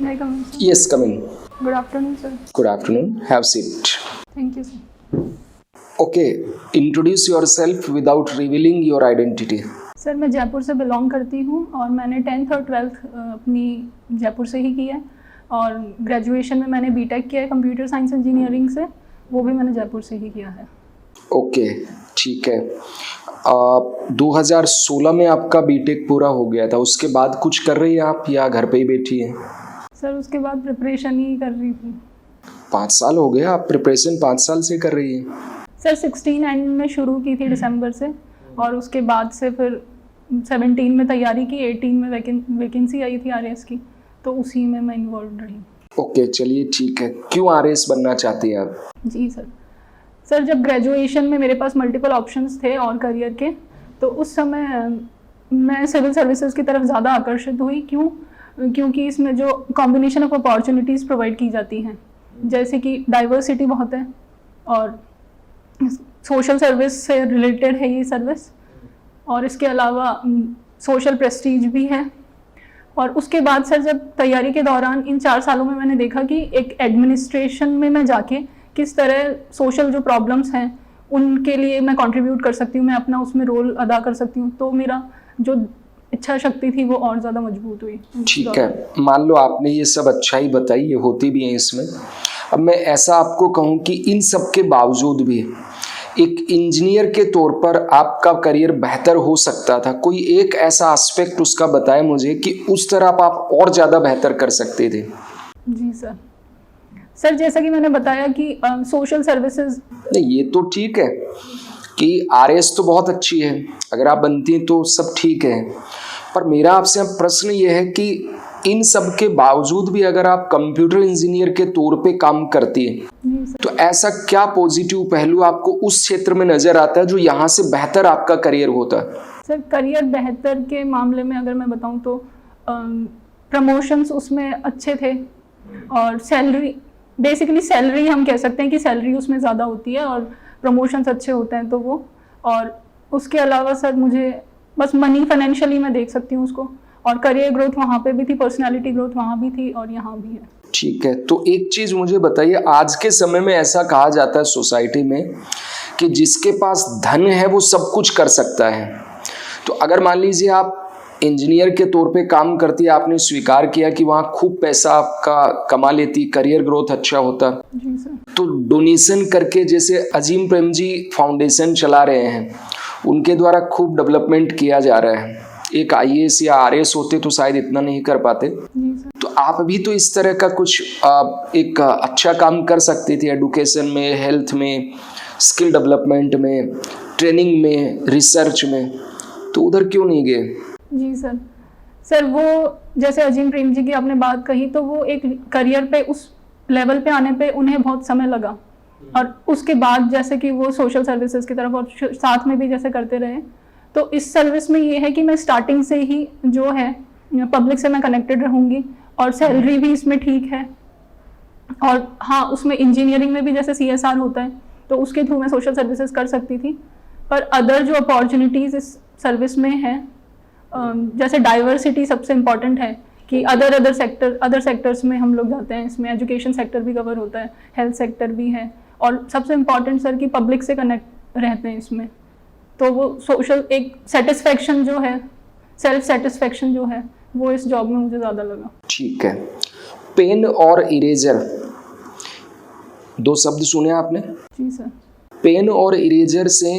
May I come in, sir? Yes, come in. Good afternoon, sir. Good afternoon. Have seat. Thank you, sir. Okay, introduce yourself without revealing your identity. Sir मैं जयपुर से belong करती हूँ और मैंने 10th और 12th अपनी जयपुर से ही की है और ग्रेजुएशन में मैंने बीटेक किया है कंप्यूटर साइंस इंजीनियरिंग से, वो भी मैंने जयपुर से ही किया है। ओके, ठीक है। 2016 में आपका बीटेक पूरा हो गया था, उसके बाद कुछ कर रही हैं आप या घर पे ही बैठी हैं? सर उसके बाद प्रिपरेशन ही कर रही थी। 5 साल हो गए, आप प्रिपरेशन 5 साल से कर रही हैं? सर 16 एंड में शुरू की थी दिसंबर से और उसके बाद से फिर 17 में तैयारी की, 18 में वैकेंसी आई थी आरएएस की, तो उसी में मैं इन्वॉल्व रही। ओके, चलिए ठीक है। क्यों आरएएस बनना चाहती हैं आप? जी सर जब ग्रेजुएशन में मेरे पास मल्टीपल ऑप्शंस थे और करियर के, तो उस समय मैं सिविल सर्विसेज की तरफ ज़्यादा आकर्षित हुई। क्योंकि इसमें जो कॉम्बिनेशन ऑफ अपॉर्चुनिटीज़ प्रोवाइड की जाती हैं, जैसे कि डाइवर्सिटी बहुत है और सोशल सर्विस से रिलेटेड है ये सर्विस, और इसके अलावा सोशल प्रेस्टीज भी है। और उसके बाद सर जब तैयारी के दौरान इन 4 सालों में मैंने देखा कि एक एडमिनिस्ट्रेशन में मैं जाके किस तरह सोशल जो प्रॉब्लम्स हैं उनके लिए मैं कंट्रीब्यूट कर सकती हूँ, मैं अपना उसमें रोल अदा कर सकती हूँ, तो मेरा जो इच्छा शक्ति थी वो और ज़्यादा मजबूत हुई। ठीक है, मान लो आपने ये सब अच्छाई बताई, ये होती भी है इसमें। अब मैं ऐसा आपको कहूँ कि इन सब के बावजूद भी एक इंजीनियर के तौर पर आपका करियर बेहतर हो सकता था। कोई एक ऐसा एस्पेक्ट उसका बताएं मुझे कि उस तरह आप और ज़्यादा बेहतर कर सकते थे। जी सर जैसा कि मैंने बताया कि सोशल सर्विसेज, नहीं ये तो ठीक है कि आरएएस तो बहुत अच्छी है, अगर आप बनती हैं तो सब ठीक है, पर मेरा आपसे प्रश्न ये है कि इन सब के बावजूद भी अगर आप कंप्यूटर इंजीनियर के तौर पे काम करती हैं तो ऐसा क्या पॉजिटिव पहलू आपको उस क्षेत्र में नजर आता है जो यहाँ से बेहतर आपका करियर होता है? सर करियर बेहतर के मामले में अगर मैं बताऊं तो प्रमोशंस उसमें अच्छे थे और सैलरी, बेसिकली सैलरी हम कह सकते हैं कि सैलरी उसमें ज़्यादा होती है और प्रमोशंस अच्छे होते हैं तो वो, और उसके अलावा सर मुझे बस मनी फाइनेंशियली मैं देख सकती हूँ उसको, और करियर ग्रोथ वहाँ पे भी थी, पर्सनालिटी ग्रोथ वहाँ भी थी और यहाँ भी है। ठीक है, तो एक चीज़ मुझे बताइए, आज के समय में ऐसा कहा जाता है सोसाइटी में कि जिसके पास धन है वो सब कुछ कर सकता है। तो अगर मान लीजिए आप इंजीनियर के तौर पे काम करती है, आपने स्वीकार किया कि वहाँ खूब पैसा आपका कमा लेती, करियर ग्रोथ अच्छा होता, जी सर, तो डोनेशन करके, जैसे अजीम प्रेम जी फाउंडेशन चला रहे हैं, उनके द्वारा खूब डेवलपमेंट किया जा रहा है। एक आईएएस या आरएएस होते तो शायद इतना नहीं कर पाते, तो आप भी तो इस तरह का कुछ एक अच्छा काम कर सकती थी एडुकेशन में, हेल्थ में, स्किल डेवलपमेंट में, ट्रेनिंग में, रिसर्च में, तो उधर क्यों नहीं गए? जी सर वो जैसे अजीम प्रेम जी की आपने बात कही, तो वो एक करियर पे उस लेवल पे आने पे उन्हें बहुत समय लगा, और उसके बाद जैसे कि वो सोशल सर्विसेज की तरफ और साथ में भी जैसे करते रहे, तो इस सर्विस में ये है कि मैं स्टार्टिंग से ही जो है पब्लिक से मैं कनेक्टेड रहूँगी और सैलरी भी इसमें ठीक है, और हाँ उसमें इंजीनियरिंग में भी जैसे CSR होता है तो उसके थ्रू मैं सोशल सर्विसेज कर सकती थी। पर अदर जो अपॉर्चुनिटीज़ इस सर्विस में है, जैसे डाइवर्सिटी सबसे इम्पॉर्टेंट है कि अदर सेक्टर्स में हम लोग जाते हैं, इसमें एजुकेशन सेक्टर भी कवर होता है, हेल्थ सेक्टर भी है, और सबसे इम्पॉर्टेंट सर कि पब्लिक से कनेक्ट रहते हैं इसमें, तो वो सोशल एक सेटिस्फेक्शन जो है, सेल्फ सेटिस्फेक्शन जो है, वो इस जॉब में मुझे ज़्यादा लगा। ठीक है, पेन और इरेजर, 2 शब्द सुने आपने? जी सर। पेन और इरेजर से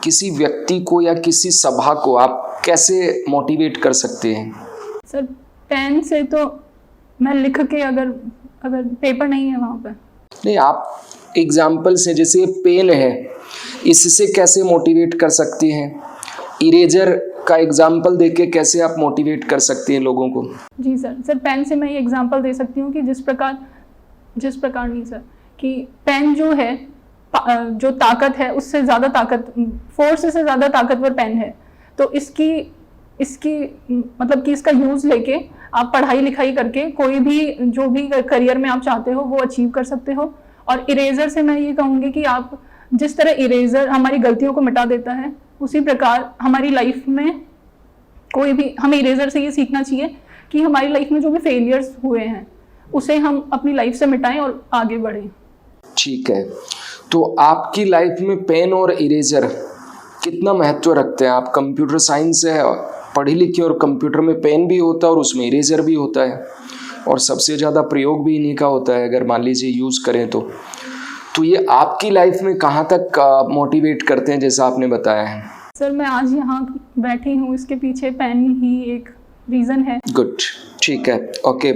किसी व्यक्ति को या किसी सभा को आप कैसे मोटिवेट कर सकते हैं? सर पेन से तो मैं लिख के, अगर पेपर नहीं है वहाँ पे नहीं, आप एग्जाम्पल से, जैसे पेन है, इससे कैसे मोटिवेट कर सकती हैं? इरेजर का एग्जाम्पल देके कैसे आप मोटिवेट कर सकती हैं लोगों को? जी सर पेन से मैं ये एग्जाम्पल दे सकती हूँ कि जिस प्रकार नहीं सर, कि पेन जो है, जो ताकत है उससे ज़्यादा फोर्स से ज़्यादा ताकतवर पेन है, तो इसकी मतलब कि इसका यूज़ लेके आप पढ़ाई लिखाई करके कोई भी जो भी करियर में आप चाहते हो वो अचीव कर सकते हो। और इरेजर से मैं ये कहूँगी कि आप जिस तरह इरेजर हमारी गलतियों को मिटा देता है, उसी प्रकार हमारी लाइफ में कोई भी, हमें इरेजर से ये सीखना चाहिए कि हमारी लाइफ में जो भी फेलियर्स हुए हैं उसे हम अपनी लाइफ से मिटाएं और आगे बढ़ें। ठीक है, तो आपकी लाइफ में पेन और इरेजर कितना महत्व रखते हैं? आप कंप्यूटर साइंस से पढ़ी लिखी, और कंप्यूटर में पेन भी होता है और उसमें इरेजर भी होता है, और सबसे ज़्यादा प्रयोग भी इन्हीं का होता है अगर मान लीजिए यूज़ करें तो ये आपकी लाइफ में कहाँ तक मोटिवेट करते हैं जैसा आपने बताया है? सर मैं आज यहाँ बैठी हूँ, इसके पीछे पेन ही एक रीज़न है। गुड, ठीक है, ओके।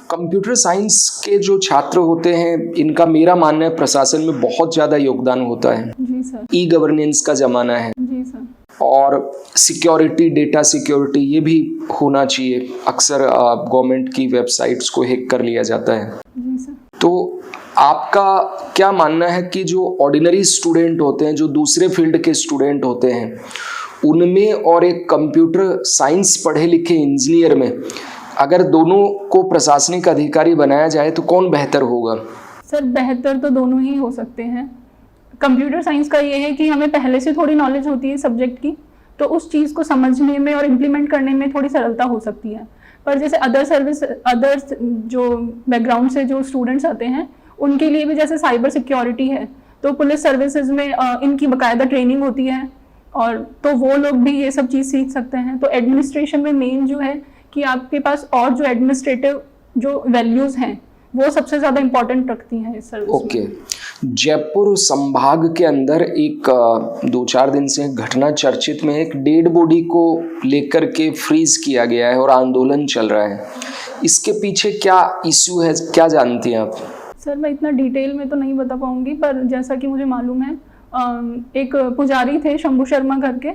कंप्यूटर साइंस के जो छात्र होते हैं इनका मेरा मानना है प्रशासन में बहुत ज़्यादा योगदान होता है। जी सर। ई गवर्नेंस का ज़माना है। जी सर। और सिक्योरिटी, डेटा सिक्योरिटी ये भी होना चाहिए। अक्सर गवर्नमेंट की वेबसाइट्स को हैक कर लिया जाता है। जी सर। तो आपका क्या मानना है कि जो ऑर्डिनरी स्टूडेंट होते हैं, जो दूसरे फील्ड के स्टूडेंट होते हैं, उनमें और एक कंप्यूटर साइंस पढ़े लिखे इंजीनियर में अगर दोनों को प्रशासनिक अधिकारी बनाया जाए तो कौन बेहतर होगा? सर बेहतर तो दोनों ही हो सकते हैं। कंप्यूटर साइंस का ये है कि हमें पहले से थोड़ी नॉलेज होती है सब्जेक्ट की, तो उस चीज़ को समझने में और इम्प्लीमेंट करने में थोड़ी सरलता हो सकती है। पर जैसे अदर जो बैकग्राउंड से जो स्टूडेंट्स आते हैं उनके लिए भी जैसे साइबर सिक्योरिटी है, तो पुलिस सर्विसेज में इनकी बाकायदा ट्रेनिंग होती है, और तो वो लोग भी ये सब चीज़ सीख सकते हैं। तो एडमिनिस्ट्रेशन में मेन जो है कि आपके पास और जो एडमिनिस्ट्रेटिव जो वैल्यूज़ हैं वो सबसे ज़्यादा इम्पोर्टेंट रखती हैं इस सर्विस ओके। जयपुर संभाग के अंदर एक 2-4 दिन से घटना चर्चित में एक डेड बॉडी को लेकर के फ्रीज किया गया है और आंदोलन चल रहा है। इसके पीछे क्या इश्यू है, क्या जानती हैं आप? सर मैं इतना डिटेल में तो नहीं बता पाऊंगी, पर जैसा कि मुझे मालूम है एक पुजारी थे शंभू शर्मा करके,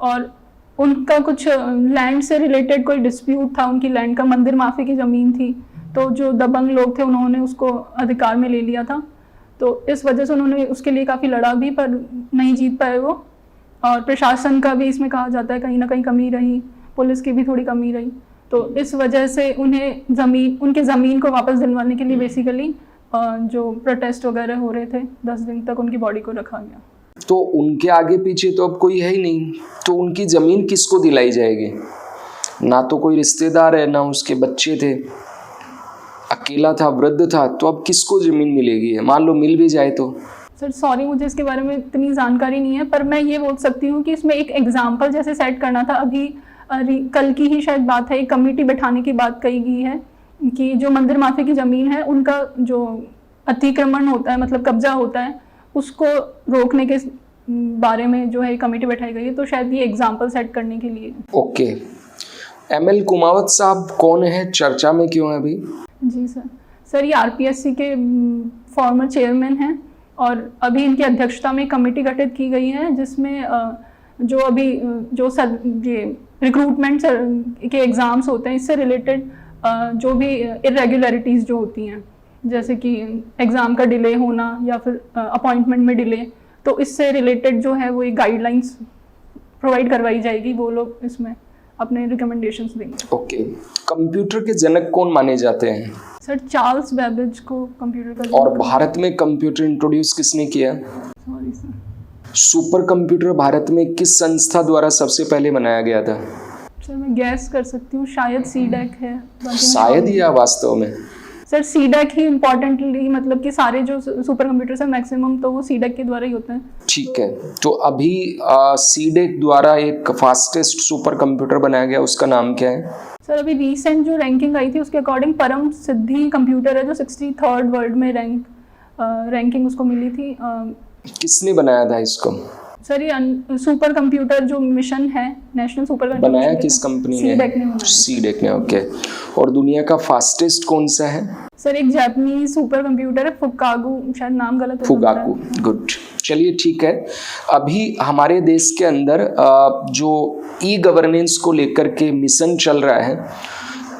और उनका कुछ लैंड से रिलेटेड कोई डिस्प्यूट था। उनकी लैंड का मंदिर माफी की ज़मीन थी, तो जो दबंग लोग थे उन्होंने उसको अधिकार में ले लिया था। तो इस वजह से उन्होंने उसके लिए काफ़ी लड़ा भी, पर नहीं जीत पाए वो। और प्रशासन का भी इसमें कहा जाता है कहीं ना कहीं कमी रही, पुलिस की भी थोड़ी कमी रही। तो इस वजह से उन्हें उनके ज़मीन को वापस दिलवाने के लिए बेसिकली जो प्रोटेस्ट वगैरह हो रहे थे 10 दिन तक उनकी बॉडी को रखा गया। तो उनके आगे पीछे तो अब कोई है ही नहीं, तो उनकी ज़मीन किसको दिलाई जाएगी? ना तो कोई रिश्तेदार है, ना उसके बच्चे थे, अकेला था, वृद्ध था, तो अब किसको ज़मीन मिलेगी? मान लो मिल भी जाए तो? सर सॉरी, मुझे इसके बारे में इतनी जानकारी नहीं है, पर मैं ये बोल सकती हूँ कि इसमें एक एग्जाम्पल जैसे सेट करना था। अभी कल की ही शायद बात है, एक कमेटी बैठाने की बात कही गई है कि जो मंदिर माफी की ज़मीन है उनका जो अतिक्रमण होता है, मतलब कब्जा होता है, उसको रोकने के बारे में जो है कमेटी बैठाई गई है। तो शायद ये एग्जाम्पल सेट करने के लिए। ओके। ML कुमावत साहब कौन है, चर्चा में क्यों है अभी? जी सर ये RPSC के फॉर्मर चेयरमैन हैं, और अभी इनकी अध्यक्षता में कमेटी गठित की गई है जिसमें जो अभी जो ये रिक्रूटमेंट के एग्ज़ाम्स होते हैं इससे रिलेटेड जो भी इरेगुलरिटीज़ जो होती हैं, जैसे कि एग्ज़ाम का डिले होना या फिर अपॉइंटमेंट में डिले, तो इससे रिलेटेड जो है वो एक गाइडलाइंस प्रोवाइड करवाई जाएगी। वो लोग इसमें अपने रिकमेंडेशंस देंगे। ओके। कंप्यूटर के जनक कौन माने जाते हैं? सर चार्ल्स बेबेज को कंप्यूटर का। और भारत में कंप्यूटर इंट्रोड्यूस किसने किया? Sorry sir. Super computer Bharat में किस संस्था द्वारा सबसे पहले बनाया गया था? सर मैं गैस कर सकती हूँ, शायद CDAC है। शायद या वास्तव में? सर CDAC ही इम्पोर्टेंटली, मतलब कि सारे जो सुपर कंप्यूटर्स हैं मैक्सिमम तो वो CDAC के द्वारा ही होते हैं। ठीक है, तो अभी CDAC द्वारा एक फास्टेस्ट सुपर कंप्यूटर बनाया गया, उसका नाम क्या है? सर अभी रिसेंट जो रैंकिंग आई थी उसके अकॉर्डिंग परम सिद्धि कंप्यूटर है जो 63rd वर्ल्ड में रैंकिंग उसको मिली थी। किसने बनाया था इसको? सर ये सुपर कंप्यूटर जो मिशन है, नेशनल सुपर कंप्यूटर बनाया किस कंपनी ने? CDAC ने। ओके। और दुनिया का फास्टेस्ट कौन सा है? सर एक जापानी सुपर कंप्यूटर है, फुकागू, शायद नाम गलत हो। फुगाकू। गुड, चलिए ठीक है। अभी हमारे देश के अंदर जो ई गवर्नेंस को लेकर के मिशन चल रहा है,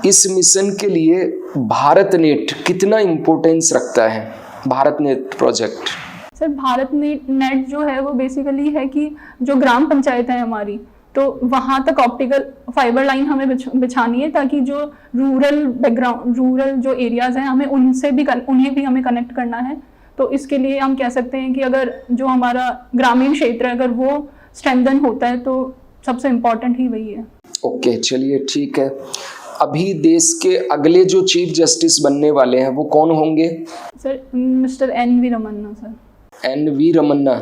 इस मिशन के लिए भारत नेट कितना इम्पोर्टेंस रखता है? Bharat net project. Sir Bharat net जो है वो बेसिकली है कि जो ग्राम पंचायत है हमारी, तो वहाँ तक ऑप्टिकल फाइबर लाइन हमें बिछानी है ताकि जो रूरल जो एरियाज़ हैं हमें उन्हें भी हमें कनेक्ट करना है। तो इसके लिए हम कह सकते हैं कि अगर जो हमारा ग्रामीण क्षेत्र है अगर वो स्ट्रेंथन होता है तो सबसे इम्पोर्टेंट ही वही है। ओके, चलिए ठीक है। अभी देश के अगले जो चीफ जस्टिस बनने वाले हैं वो कौन होंगे? Sir mister N V. Ramanna sir. N V. Ramanna,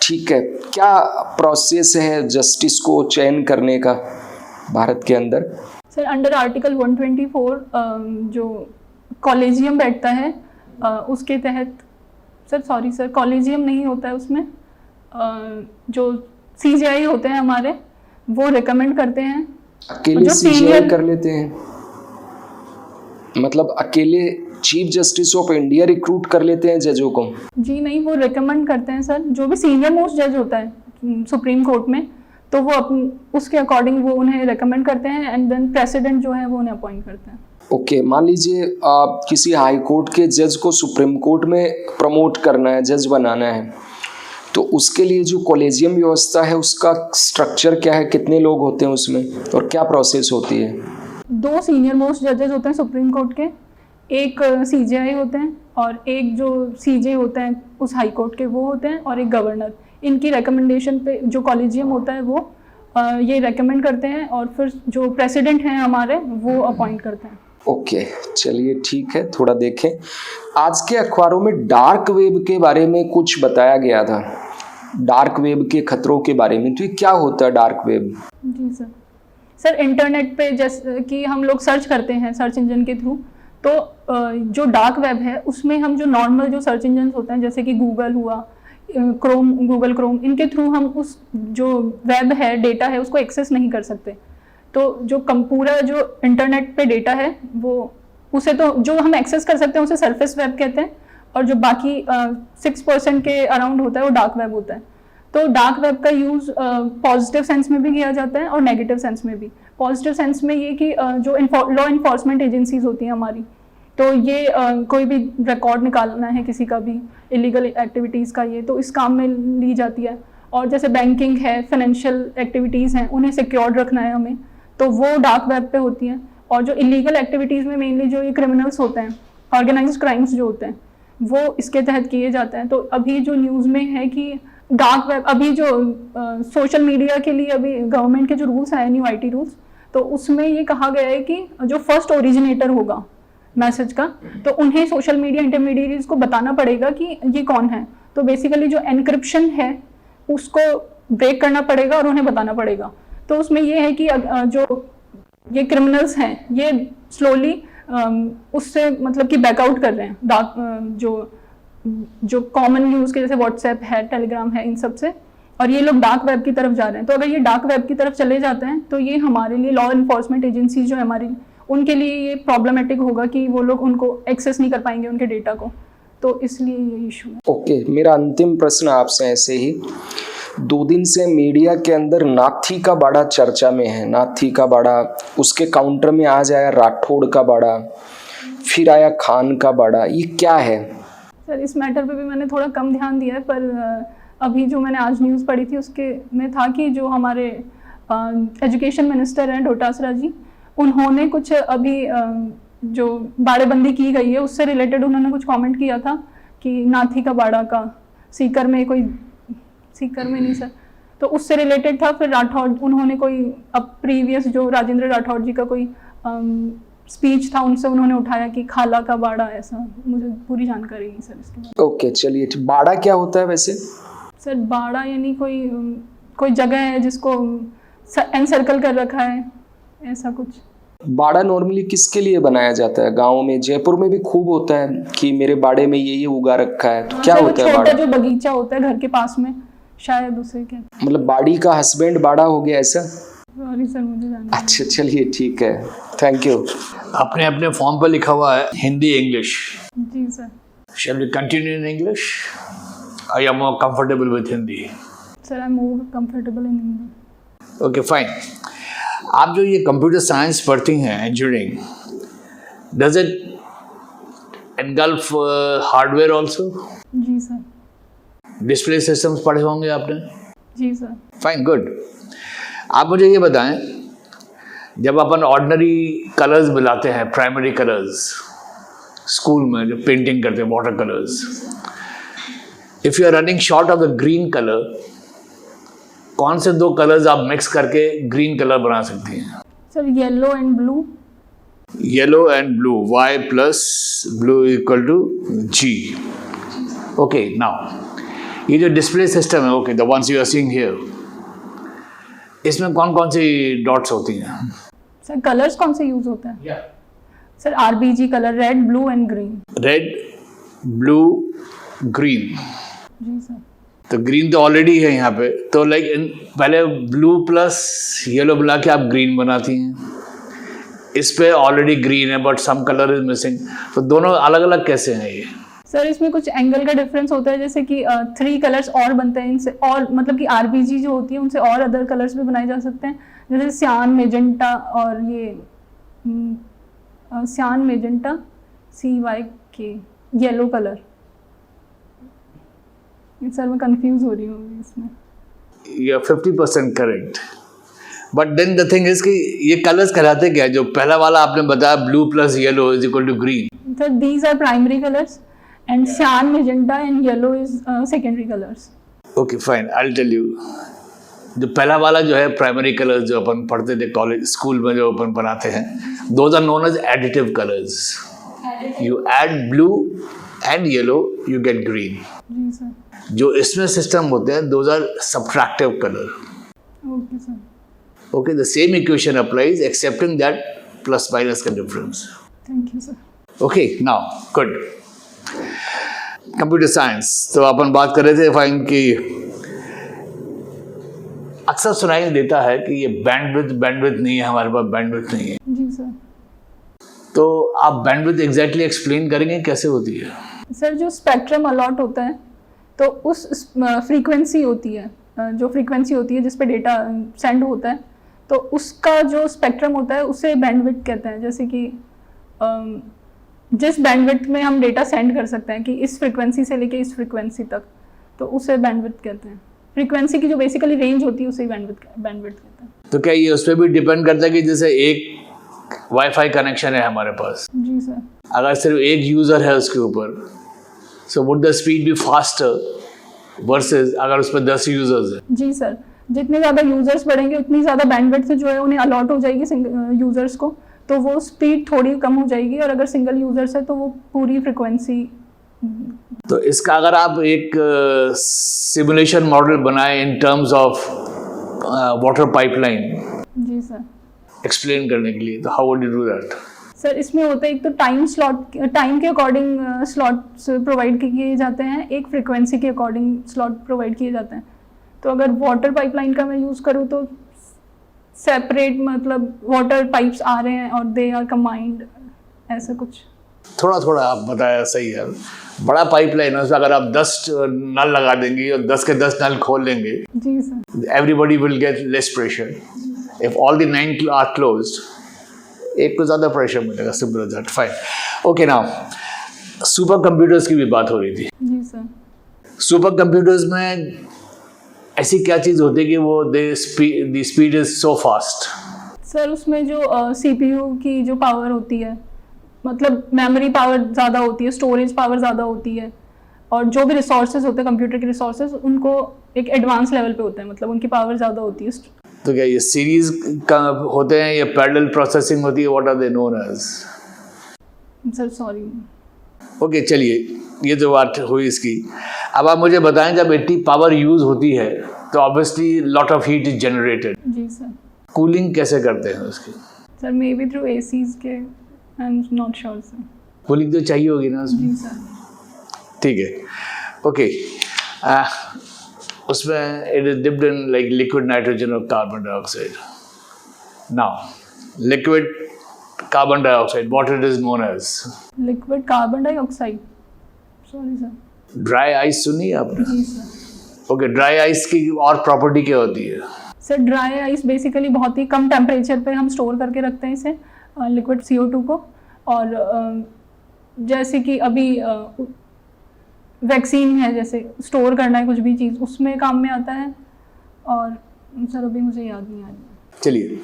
ठीक है। क्या प्रोसेस है जस्टिस को चयन करने का भारत के अंदर? सर अंडर आर्टिकल 124 जो कॉलेजियम बैठता है उसके तहत, सर कॉलेजियम नहीं होता है उसमें, जो सीजेआई होते हैं हमारे वो रेकमेंड करते हैं। अकेले सीजेआई कर लेते हैं? मतलब अकेले chief justice of India recruit कर लेते हैं जजों को? जी नहीं, वो रेकमेंड करते हैं सर, जो भी सीनियर मोस्ट जज होता है सुप्रीम कोर्ट में, तो वो उसके अकॉर्डिंग वो उन्हें रेकमेंड करते हैं एंड देन प्रेसिडेंट जो है वो उन्हें अपॉइंट करते हैं। ओके, मान लीजिए किसी हाई कोर्ट के जज को सुप्रीम कोर्ट में प्रमोट करना है, जज बनाना है, तो उसके लिए जो कॉलेजियम व्यवस्था है उसका स्ट्रक्चर क्या है, कितने लोग होते हैं उसमें और क्या प्रोसेस होती है? 2 सीनियर मोस्ट जजेस होते हैं सुप्रीम कोर्ट के, एक सीजेआई होते हैं और एक जो सीजे होते हैं उस हाई कोर्ट के वो होते हैं, और एक गवर्नर। इनकी रिकमेंडेशन पे जो कॉलेजियम होता है वो ये रेकमेंड करते हैं और फिर जो प्रेसिडेंट हैं हमारे वो अपॉइंट करते हैं। ओके, चलिए ठीक है, थोड़ा देखें। आज के अखबारों में डार्क वेब के बारे में कुछ बताया गया था, डार्क वेब के खतरों के बारे में, तो ये क्या होता है डार्क वेब? जी सर इंटरनेट पे जैसे कि हम लोग सर्च करते हैं सर्च इंजन के थ्रू, तो जो डार्क वेब है उसमें हम जो नॉर्मल जो सर्च इंजन होते हैं जैसे कि गूगल हुआ, गूगल क्रोम, इनके थ्रू हम उस जो वेब है डेटा है उसको एक्सेस नहीं कर सकते। तो जो पूरा जो इंटरनेट पे डेटा है वो उसे तो जो हम एक्सेस कर सकते हैं उसे सरफेस वेब कहते हैं, और जो बाकी 6% के अराउंड होता है वो डार्क वेब होता है। तो डार्क वेब का यूज़ पॉजिटिव सेंस में भी किया जाता है और नेगेटिव सेंस में भी। पॉजिटिव सेंस में ये कि जो लॉ इन्फोर्समेंट एजेंसीज होती हैं हमारी, तो ये कोई भी रिकॉर्ड निकालना है किसी का भी इलीगल एक्टिविटीज़ का, ये तो इस काम में ली जाती है। और जैसे बैंकिंग है, फाइनेंशियल एक्टिविटीज़ हैं, उन्हें सिक्योर्ड रखना है हमें, तो वो डार्क वेब पे होती हैं। और जो इलीगल एक्टिविटीज़ में मेनली जो ये क्रिमिनल्स होते हैं, ऑर्गेनाइज्ड क्राइम्स जो होते हैं, वो इसके तहत किए जाते हैं। तो अभी जो न्यूज़ में है कि डार्क वेब, अभी जो सोशल मीडिया के लिए अभी गवर्नमेंट के जो रूल्स आए न्यू IT रूल्स, तो उसमें ये कहा गया है कि जो फर्स्ट ओरिजिनेटर होगा मैसेज का, तो उन्हें सोशल मीडिया इंटरमीडिएट्स को बताना पड़ेगा कि ये कौन है। तो बेसिकली जो एनक्रिप्शन है उसको ब्रेक करना पड़ेगा और उन्हें बताना पड़ेगा। तो उसमें ये है कि जो ये क्रिमिनल्स हैं ये स्लोली उससे मतलब कि बैकआउट कर रहे हैं डार्क जो कॉमन यूज़ के जैसे व्हाट्सएप है, टेलीग्राम है, इन सब से, और ये लोग डार्क वेब की तरफ जा रहे हैं। तो अगर ये डार्क वेब की तरफ चले जाते हैं तो ये हमारे लिए लॉ इन्फोर्समेंट एजेंसी जो है हमारी, उनके लिए ये प्रॉब्लमेटिक होगा कि वो लोग उनको एक्सेस नहीं कर पाएंगे उनके डेटा को, तो इसलिए ये इशू है। ओके, मेरा अंतिम प्रश्न आपसे ऐसे ही, 2 दिन से मीडिया के अंदर नाथी का बाड़ा चर्चा में है। नाथी का बाड़ा, उसके काउंटर में आज आया राठौड़ का बाड़ा, फिर आया खान का बाड़ा, ये क्या है? सर इस मैटर पे भी मैंने थोड़ा कम ध्यान दिया है, पर अभी जो मैंने आज न्यूज़ पढ़ी थी उसके में था कि जो हमारे एजुकेशन मिनिस्टर हैं डोटासरा जी, उन्होंने कुछ अभी जो बाड़ेबंदी की गई है उससे रिलेटेड उन्होंने कुछ कमेंट किया था कि नाथी का बाड़ा का सीकर में नहीं सर, तो उससे रिलेटेड था। फिर राठौड़ उन्होंने कोई अब प्रीवियस जो राजेंद्र राठौड़ जी का कोई स्पीच था उनसे उन्होंने उठाया कि खाला का बाड़ा, ऐसा मुझे पूरी जानकारी नहीं सर इसके बारे में। ओके, चलिए, बाड़ा क्या होता है वैसे? सर बाड़ा यानी कोई जगह है जिसको एनसर्कल कर रखा है, ऐसा कुछ। बाड़ा नॉर्मली किसके लिए बनाया जाता है? गाँव में, जयपुर में भी खूब होता है कि मेरे बाड़े में ये उगा रखा है, तो क्या होता है बाड़ा? जो बगीचा होता है घर के पास में, शायद उसे क्या, मतलब बाड़ी का हस्बैंड बाड़ा हो गया, ऐसा? सॉरी सर मुझे जानना। अच्छा, चलिए ठीक है, थैंक यू। आपने अपने फॉर्म पर लिखा हुआ है हिंदी इंग्लिश। जी sir. Shall we continue in English? Are you more comfortable with Hindi? Sir I am more comfortable in Hindi. Okay, fine. आप जो ये कंप्यूटर साइंस पढ़ती हैं, engineering, does it engulf hardware also? जी सर। डिस्प्ले सिस्टम्स पढ़े होंगे आपने? जी सर। Fine, good. आप मुझे ये बताएं, जब अपन ऑर्डिनरी कलर्स मिलाते हैं, प्राइमरी कलर्स, स्कूल में जो पेंटिंग करते हैं water colours, if you are running short of the green colour, कौन से 2 कलर्स आप मिक्स करके ग्रीन कलर बना सकती हैं? Sir yellow and blue. Yellow and blue, y plus blue equal to g। Okay, now ये जो डिस्प्ले सिस्टम है, okay, the ones you are seeing here, इसमें कौन कौन सी डॉट्स होती हैं? सर कलर्स कौन से यूज होते हैं? Sir RBG colour, red, blue and green. Red, blue, green. जी सर। तो ग्रीन तो ऑलरेडी है यहाँ पे, तो लाइक पहले ब्लू प्लस येलो मिला के आप ग्रीन बनाती हैं। इस पे ऑलरेडी ग्रीन है but some colour is missing, तो दोनों अलग अलग कैसे हैं ये? सर इसमें कुछ एंगल का डिफरेंस होता है, जैसे कि 3 कलर्स और बनते हैं इनसे, और मतलब कि आरबीजी जो होती है उनसे और अदर कलर्स भी बनाए जा सकते हैं, जैसे सियान, मेजेंटा और ये cyan, magenta, CYK, yellow colour. Sir मैं कंफ्यूज हो रही हूँ इसमें। You are 50% correct, but then the thing is कि ये कलर्स कहलाते क्या है? जो पहला वाला आपने बताया blue plus yellow is equal to green. Sir these are primary colours and cyan, magenta and yellow is secondary colours. Okay fine, I will tell you. जो पहला वाला जो है प्राइमरी कलर्स जो अपन पढ़ते थे कॉलेज स्कूल में जो अपन बनाते हैं, those are known as additive colours. You add blue and yellow you get green. जी सर। जो इसमें सिस्टम होते हैं those are subtractive colour. Okay sir. Okay, the same equation applies excepting that plus minus का difference. Thank you sir. Okay, now good. Computer science, तो अपन बात कर रहे थे फाइन कि अक्सर सुनाई देता है कि ये बैंडविड्थ नहीं है, हमारे पास बैंडविड्थ नहीं है। जी सर। तो आप बैंडविड्थ एग्जैक्टली एक्सप्लेन करेंगे कैसे होती है? सर जो स्पेक्ट्रम अलॉट होता है तो उस फ्रीक्वेंसी होती है, जो फ्रीक्वेंसी होती है जिस पे डेटा सेंड होता है, तो उसका जो स्पेक्ट्रम होता है उसे बैंडविड्थ कहते हैं। जैसे कि जिस बैंडविड्थ में हम डेटा सेंड कर सकते हैं कि इस फ्रीक्वेंसी से लेके इस फ्रीक्वेंसी तक, तो उसे बैंडविड्थ कहते हैं। फ्रीक्वेंसी की जो बेसिकली रेंज होती है उसे बैंडविड्थ कहते हैं। तो क्या ये उस पर भी डिपेंड करता है कि जैसे एक वाईफाई कनेक्शन है हमारे पास, जी सर, अगर सिर्फ एक यूज़र है उसके ऊपर, so would the speed be faster versus अगर उस पर 10 यूजर्स हैं? जी सर, जितने ज़्यादा यूज़र्स बढ़ेंगे उतनी ज़्यादा बैंडविड्थ जो है उन्हें अलॉट हो जाएगी यूज़र्स को, तो वो स्पीड थोड़ी कम हो जाएगी, और अगर सिंगल यूज़र्स है तो वो पूरी फ्रिक्वेंसी। तो इसका अगर आप एक सिमुलेशन मॉडल बनाए in terms of water pipeline जी सर, एक्सप्लेन करने के लिए, तो how would you do that? Sir इसमें होता है एक तो टाइम के अकॉर्डिंग स्लॉट्स प्रोवाइड किए जाते हैं, एक फ्रिक्वेंसी के अकॉर्डिंग स्लॉट प्रोवाइड किए जाते हैं। तो अगर वाटर पाइपलाइन का मैं यूज़ करूँ तो सेपरेट, मतलब वाटर पाइप्स आ रहे हैं और दे आर कंबाइंड, ऐसा कुछ। थोड़ा थोड़ा आप बताया, सही है। बड़ा पाइपलाइन है, उसमें अगर आप 10 नल लगा देंगे और 10 के 10 नल खोल लेंगे, जी sir, everybody will get less pressure. If all the 9 are closed, एक को ज़्यादा प्रेशर मिलेगा, simple as that. Fine, okay. Now super computers की भी बात हो रही थी। जी सर। सुपर कंप्यूटर्स में ऐसी क्या चीज़ होती है कि वो the speed is so fast? Sir उसमें जो CPU की जो पावर होती है, मतलब मेमोरी पावर ज़्यादा होती है, स्टोरेज पावर ज़्यादा होती है, और जो भी रिसोर्सेज होते हैं कंप्यूटर के रिसोर्सेज, उनको एक एडवांस लेवल पे होते हैं, मतलब उनकी पावर ज़्यादा होती है। तो क्या ये सीरीज का होते हैं या पैरेलल प्रोसेसिंग होती है? What are they known as? Sir sorry. Okay, चलिए, ये जो बात हुई इसकी, अब आप मुझे बताएं, जब इतनी पावर यूज होती है तो obviously lot of heat is generated. जी सर। कूलिंग कैसे करते हैं उसकी? Sir may be through ACs के, I am not sure sir. Cooling तो चाहिए होगी ना उसमें? जी सर। ठीक है, ओके। उसमें it is dipped in like liquid nitrogen और carbon dioxide. Now liquid carbon dioxide, what it is known as? Liquid carbon dioxide, sorry sir. Dry ice सुनी है आपने? जी सर। ओके, ड्राई आइस की और प्रॉपर्टी क्या होती है? सर ड्राई आइस बेसिकली बहुत ही कम टेम्परेचर पे हम स्टोर करके रखते हैं इसे, लिक्विड CO2 को, और जैसे कि अभी वैक्सीन है, जैसे स्टोर करना है कुछ भी चीज़, उसमें काम में आता है, और सर अभी मुझे याद नहीं आ रही। चलिए,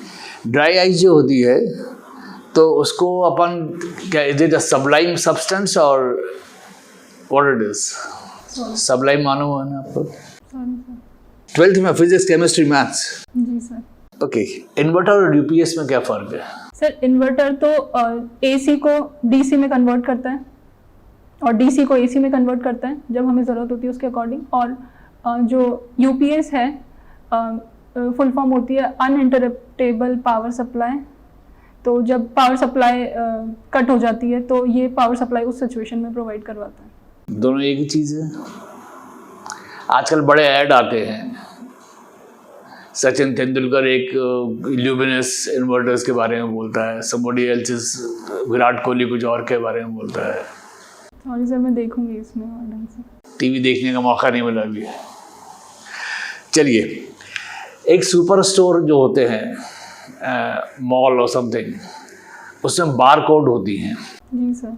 ड्राई आइस जो होती है तो उसको अपन क्या, is it a Sublime substance और व्हाट इट इज? सब्लाइम मालूम है ना आपको? Sorry sir. 12th में फिजिक्स, केमिस्ट्री, मैथ्स, जी सर। ओके, इन्वर्टर और यूपीएस में क्या फ़र्क है? सर इन्वर्टर तो एसी को डीसी में कन्वर्ट करता है और डीसी को एसी में कन्वर्ट करता है जब हमें ज़रूरत होती है उसके अकॉर्डिंग। और जो यूपीएस है फुल फॉर्म होती है अनइंटरप्टेबल पावर सप्लाई। तो जब पावर सप्लाई कट हो जाती है तो ये पावर सप्लाई उस सिचुएशन में प्रोवाइड करवाता है। दोनों एक ही चीज़ है। आजकल बड़े ऐड आते हैं, सचिन तेंदुलकर एक ल्यूमिनस इन्वर्टर्स के बारे में बोलता है, somebody else is Virat Kohli कुछ और के बारे में बोलता है। सॉरी सर, मैं देखूंगी इसमें और ढंग से। टीवी देखने का मौका नहीं मिला अभी। चलिए, एक सुपर स्टोर जो होते हैं मॉल और समथिंग, उसमें बार कोड होती हैं। जी सर।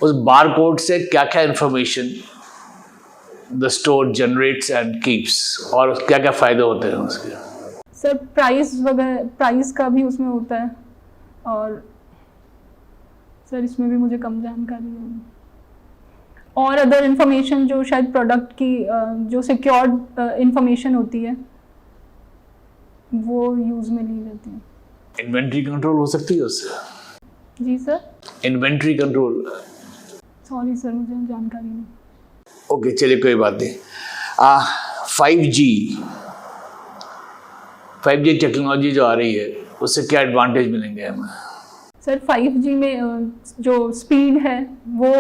उस बार कोड से क्या क्या information the store generates and keeps, और क्या क्या फ़ायदे होते हैं उसके? सर प्राइस वगैरह, प्राइस का भी उसमें होता है। और सर इसमें भी मुझे कम जानकारी है। और अदर इन्फॉर्मेशन जो शायद प्रोडक्ट की जो सिक्योर्ड इन्फॉर्मेशन होती है वो यूज़ में ली जाती है। इन्वेंट्री कंट्रोल हो सकती है उससे? जी sir. Inventory control? Sorry sir, मुझे जानकारी नहीं। ओके, चलिए कोई बात नहीं। 5G टेक्नोलॉजी जो आ रही है उससे क्या एडवांटेज मिलेंगे हमें? सर 5G में जो स्पीड है वो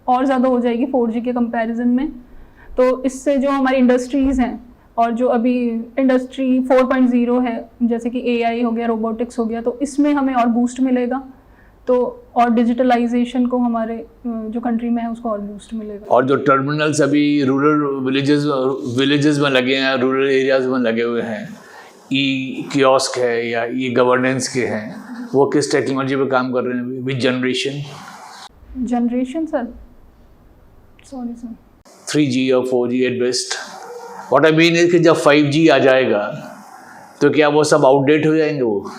और ज़्यादा हो जाएगी 4G के कंपैरिजन में। तो इससे जो हमारी इंडस्ट्रीज़ हैं और जो अभी इंडस्ट्री 4.0 है, जैसे कि AI हो गया, रोबोटिक्स हो गया, तो इसमें हमें और बूस्ट मिलेगा। तो और डिजिटलाइजेशन को हमारे जो कंट्री में है उसको और बूस्ट मिलेगा। और जो टर्मिनल्स अभी रूरल विलेजेस में लगे हैं, रूरल एरियाज में लगे हुए हैं, ई कियोस्क है या ई गवर्नेंस के हैं, वो किस टेक्नोलॉजी पे काम कर रहे हैं अभी? Which generation sir? Sorry sir, 3G और 4G at best. What I mean is कि जब 5G आ जाएगा तो क्या वो सब आउटडेट हो जाएंगे? वो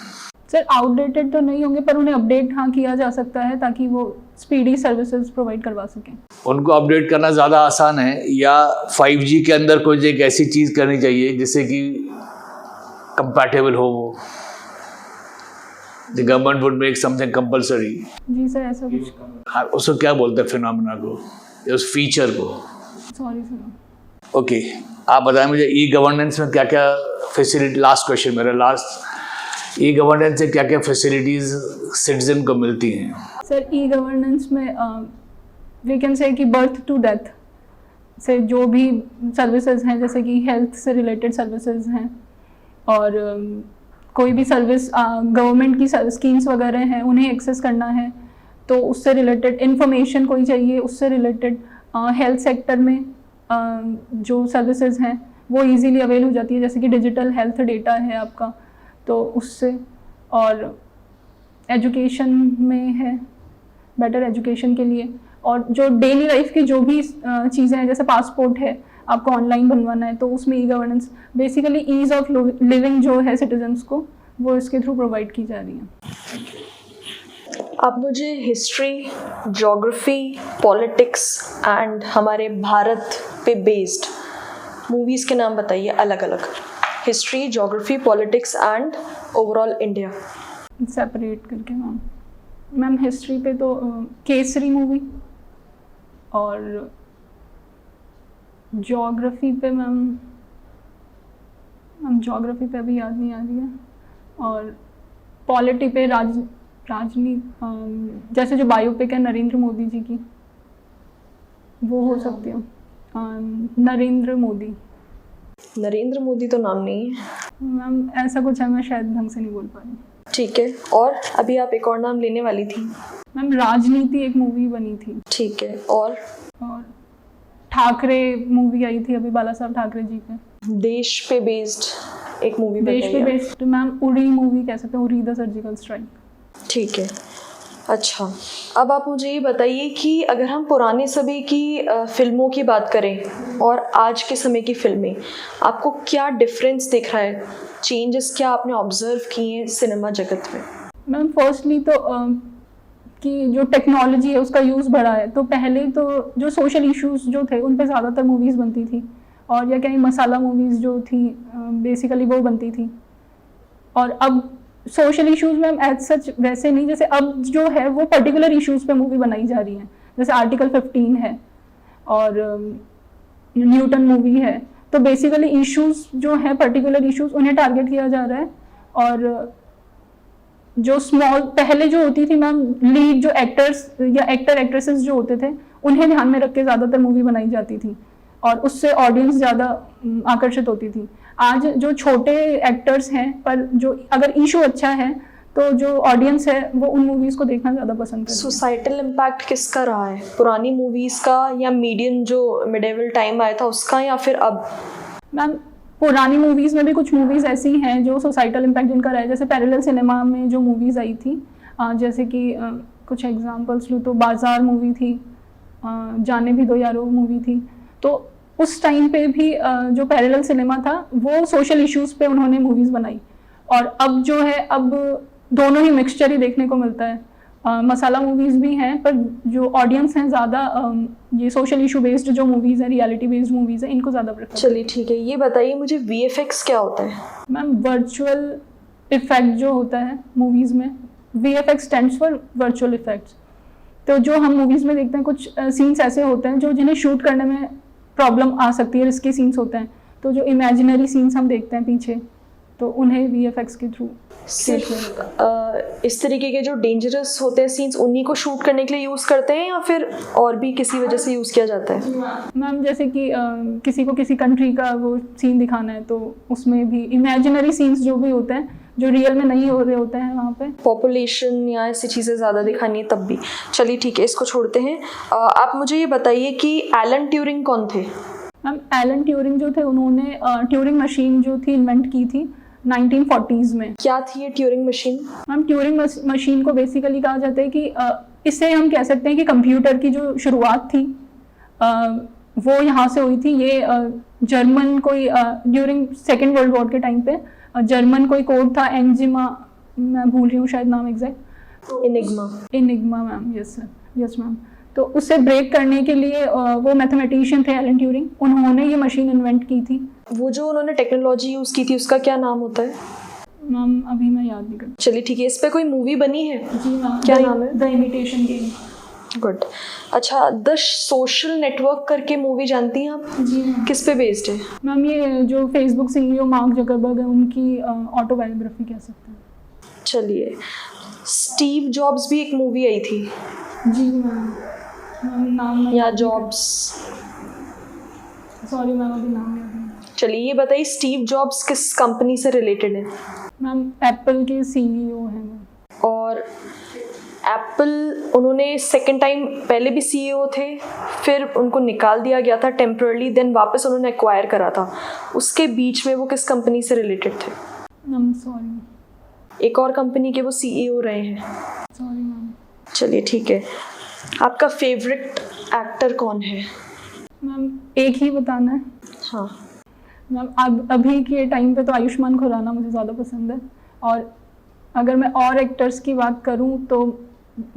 सर आउटडेटेड तो नहीं होंगे, पर उन्हें अपडेट हाँ किया जा सकता है ताकि वो स्पीडी सर्विसेज प्रोवाइड करवा सकें। उनको अपडेट करना ज़्यादा आसान है या 5G के अंदर कोई एक ऐसी चीज़ करनी चाहिए जिससे कि कंपैटिबल हो वो? The government would make something compulsory. जी सर, ऐसा कुछ। हाँ, उसको क्या बोलते हैं फिनोमेना को, उस फीचर को? Sorry sir. ओके, आप बताएं मुझे ई गवर्नेंस में क्या क्या फैसिलिटी, लास्ट क्वेश्चन मेरा लास्ट, ई गवर्नेंस से क्या क्या फैसिलिटीज़ सिटीजन को मिलती हैं? सर ई गवर्नेंस में वी कैन से कि बर्थ टू डेथ से जो भी सर्विसेज हैं, जैसे कि हेल्थ से रिलेटेड सर्विसेज हैं और कोई भी सर्विस गवर्नमेंट की स्कीम्स वगैरह हैं उन्हें एक्सेस करना है तो उससे रिलेटेड इन्फॉर्मेशन कोई चाहिए, उससे रिलेटेड हेल्थ सेक्टर में जो सर्विसेज हैं वो इजीली अवेल हो जाती है, जैसे कि डिजिटल हेल्थ डेटा है आपका, तो उससे। और एजुकेशन में है, बेटर एजुकेशन के लिए, और जो डेली लाइफ की जो भी चीज़ें हैं, जैसे पासपोर्ट है आपको ऑनलाइन बनवाना है तो उसमें e governance, basically ease of living जो है सिटीजन्स को, वो इसके थ्रू प्रोवाइड की जा रही है। आप मुझे हिस्ट्री, ज्योग्राफी, पॉलिटिक्स एंड हमारे भारत पे बेस्ड मूवीज़ के नाम बताइए अलग अलग। History, geography, politics and overall India. Separate करके मैम हिस्ट्री पे तो केसरी मूवी, और ज्योग्राफी पे मैम ज्योग्राफी पे अभी याद नहीं आ रही है, और पॉलिटी पे राजनीति जैसे जो बायोपिक है नरेंद्र मोदी जी की, वो हो सकती है। नरेंद्र मोदी तो नाम नहीं है मैम, ऐसा कुछ है, मैं शायद ढंग से नहीं बोल पा रही। ठीक है, और अभी आप एक और नाम लेने वाली थी मैम, राजनीति एक मूवी बनी थी। ठीक है, और ठाकरे मूवी आई थी अभी बाला साहब ठाकरे जी पे। देश पे बेस्ड एक मूवी, देश पे बेस्ड मैम उड़ी मूवी कह सकते हैं, उड़ी द सर्जिकल स्ट्राइक। ठीक है, अच्छा अब आप मुझे ये बताइए कि अगर हम पुराने समय की फिल्मों की बात करें और आज के समय की फिल्में, आपको क्या डिफरेंस दिख रहा है, चेंजेस क्या आपने ऑब्जर्व किए हैं सिनेमा जगत में? मैम फर्स्टली तो कि जो टेक्नोलॉजी है उसका यूज़ बढ़ा है, तो पहले तो जो सोशल इश्यूज जो थे उन पे ज़्यादातर मूवीज़ बनती थी, और या कहीं मसाला मूवीज़ जो थी बेसिकली वो बनती थी। और अब सोशल इश्यूज में एज सच वैसे नहीं, जैसे अब जो है वो पर्टिकुलर इश्यूज पे मूवी बनाई जा रही है, जैसे आर्टिकल 15 है और न्यूटन मूवी है। तो बेसिकली इश्यूज जो है पर्टिकुलर इश्यूज उन्हें टारगेट किया जा रहा है। और जो स्मॉल पहले जो होती थी मैम लीड जो एक्टर्स या एक्टर एक्ट्रेसेस जो होते थे उन्हें ध्यान में रख के ज़्यादातर मूवी बनाई जाती थी और उससे ऑडियंस ज़्यादा आकर्षित होती थी। आज जो छोटे एक्टर्स हैं पर जो अगर इशू अच्छा है तो जो ऑडियंस है वो उन मूवीज़ को देखना ज़्यादा पसंद करती है। सोसाइटल इम्पैक्ट किसका रहा है, पुरानी मूवीज़ का या मीडियम जो मिडेवल टाइम आया था उसका, या फिर अब? मैम पुरानी मूवीज़ में भी कुछ मूवीज़ ऐसी हैं जो सोसाइटल इम्पैक्ट जिनका रहा है, जैसे पैरेलल सिनेमा में जो मूवीज़ आई थी, जैसे कि कुछ एग्जांपल्स लूँ तो बाजार मूवी थी, जाने भी दो यारो मूवी थी। तो उस टाइम पे भी जो पैरेलल सिनेमा था वो सोशल इश्यूज़ पे उन्होंने मूवीज़ बनाई। और अब जो है अब दोनों ही मिक्सचर ही देखने को मिलता है। मसाला मूवीज़ भी हैं पर जो ऑडियंस हैं ज़्यादा ये सोशल इशू बेस्ड जो मूवीज़ हैं, रियलिटी बेस्ड मूवीज़ हैं, इनको ज़्यादा प्रेफर। चलिए ठीक है, ये बताइए मुझे VFX क्या होता है? मैम वर्चुअल इफेक्ट जो होता है मूवीज़ में, VFX stands for virtual effects. तो जो हम मूवीज़ में देखते हैं कुछ सीन्स ऐसे होते हैं जो जिन्हें शूट करने में प्रॉब्लम आ सकती है, रिस्की सीन्स होते हैं। तो जो इमेजिनरी सीन्स हम देखते हैं पीछे तो उन्हें VFX के थ्रू सिर्फ इस तरीके के जो डेंजरस होते हैं सीन्स उन्हीं को शूट करने के लिए यूज़ करते हैं या फिर और भी किसी वजह से यूज़ किया जाता है? मैम जैसे कि किसी को किसी कंट्री का वो सीन दिखाना है तो उसमें भी इमेजिनरी सीन्स जो भी होते हैं जो रियल में नहीं हो रहे होते हैं वहाँ पे पॉपुलेशन या ऐसी चीज़ें ज़्यादा दिखानी है तब भी। चलिए ठीक है, इसको छोड़ते हैं। आप मुझे ये बताइए कि एलन ट्यूरिंग कौन थे? मैम एलन ट्यूरिंग जो थे उन्होंने ट्यूरिंग मशीन जो थी इन्वेंट की थी 1940s में। क्या थी ये Turing machine? Ma'am Turing machine को बेसिकली कहा जाता है कि इससे हम कह सकते हैं कि कंप्यूटर की जो शुरुआत थी वो यहाँ से हुई थी। ये जर्मन कोई ड्यूरिंग सेकेंड वर्ल्ड वॉर के टाइम पे जर्मन कोई कोड था, एंजिमा, मैं भूल रही हूँ शायद नाम exact, Enigma ma'am, yes sir, yes ma'am. तो उससे ब्रेक करने के लिए वो मैथमेटिशियन थे एलन ट्यूरिंग, उन्होंने ये मशीन इन्वेंट की थी। वो जो उन्होंने टेक्नोलॉजी यूज़ की थी उसका क्या नाम होता है? मैम अभी मैं याद नहीं करती। चलिए ठीक है, इस पे कोई मूवी बनी है? जी मैम। क्या नाम है? The imitation game. गुड। अच्छा, द सोशल नेटवर्क करके मूवी जानती हैं आप? जी मैम। किस पे बेस्ड है? मैम ये जो फेसबुक CEO मार्क जकरबर्ग है उनकी ऑटोबायोग्राफी कह सकते हैं। चलिए, स्टीव जॉब्स भी एक मूवी आई थी। जी मैम। नाम या जॉब्स, सॉरी मैम अभी नाम याद नहीं। चलिए ये बताइए स्टीव जॉब्स किस कंपनी से रिलेटेड है? मैम एप्पल के CEO हैं मैम। और एप्पल उन्होंने सेकंड टाइम पहले भी CEO थे, फिर उनको निकाल दिया गया था टेम्पररी, देन वापस उन्होंने एक्वायर करा था। उसके बीच में वो किस कंपनी से रिलेटेड थे? Ma'am sorry. एक और कंपनी के वो CEO रहे हैं। Sorry ma'am. चलिए ठीक है, आपका फेवरेट एक्टर कौन है? मैम एक ही बताना है? हाँ मैम अब अभी के टाइम पे तो आयुष्मान खुराना मुझे ज़्यादा पसंद है, और अगर मैं और एक्टर्स की बात करूं तो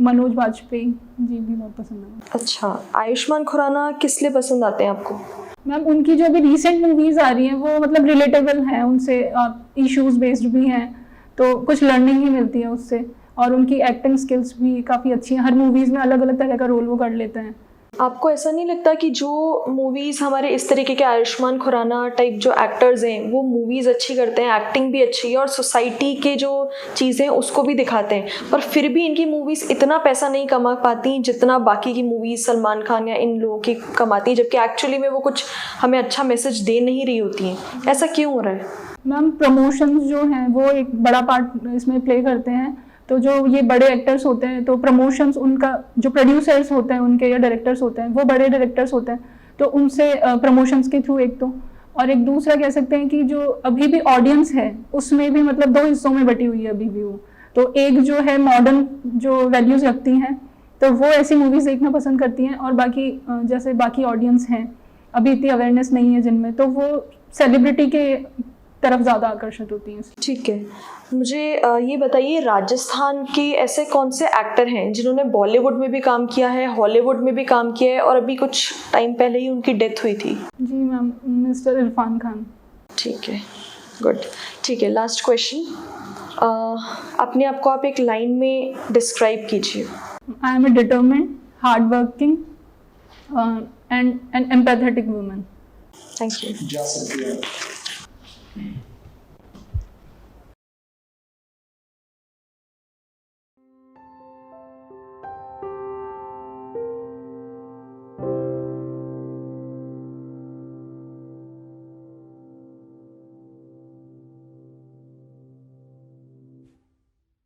मनोज वाजपेयी जी भी बहुत पसंद है। अच्छा, आयुष्मान खुराना किस लिए पसंद आते हैं आपको? मैम उनकी जो अभी रिसेंट मूवीज़ आ रही हैं वो मतलब रिलेटेबल हैं, उनसे इश्यूज बेस्ड भी हैं, तो कुछ लर्निंग ही मिलती है उससे, और उनकी एक्टिंग स्किल्स भी काफ़ी अच्छी हैं। हर मूवीज़ में अलग अलग तरह का रोल वो कर लेते हैं। आपको ऐसा नहीं लगता कि जो मूवीज़ हमारे इस तरीके के आयुष्मान खुराना टाइप जो एक्टर्स हैं वो मूवीज़ अच्छी करते हैं, एक्टिंग भी अच्छी है और सोसाइटी के जो चीज़ें उसको भी दिखाते हैं, पर फिर भी इनकी मूवीज़ इतना पैसा नहीं कमा पाती जितना बाकी की मूवीज़ सलमान खान या इन लोगों की कमाती हैं, जबकि एक्चुअली में वो कुछ हमें अच्छा मैसेज दे नहीं रही होती हैं? ऐसा क्यों हो रहा है? मैम प्रमोशंस जो हैं वो एक बड़ा पार्ट इसमें प्ले करते हैं। तो जो ये बड़े एक्टर्स होते हैं तो प्रमोशंस, उनका जो प्रोड्यूसर्स होते हैं उनके या डायरेक्टर्स होते हैं वो बड़े डायरेक्टर्स होते हैं, तो उनसे प्रमोशंस के थ्रू एक तो, और एक दूसरा कह सकते हैं कि जो अभी भी ऑडियंस है उसमें भी मतलब दो हिस्सों में बटी हुई है अभी भी वो। तो एक जो है मॉडर्न जो वैल्यूज़ रखती हैं तो वो ऐसी मूवीज़ देखना पसंद करती हैं, और बाकी जैसे बाकी ऑडियंस हैं अभी इतनी अवेयरनेस नहीं है जिनमें, तो वो सेलिब्रिटी के तरफ ज़्यादा आकर्षित होती हैं। ठीक है, मुझे ये बताइए राजस्थान के ऐसे कौन से एक्टर हैं जिन्होंने बॉलीवुड में भी काम किया है, हॉलीवुड में भी काम किया है, और अभी कुछ टाइम पहले ही उनकी डेथ हुई थी? जी मैम, मिस्टर इरफान खान। ठीक है, गुड, ठीक है। लास्ट क्वेश्चन, अपने आप को आप एक लाइन में डिस्क्राइब कीजिए। I am a determined, hardworking, and an empathetic woman. Thank you. जा सकती है।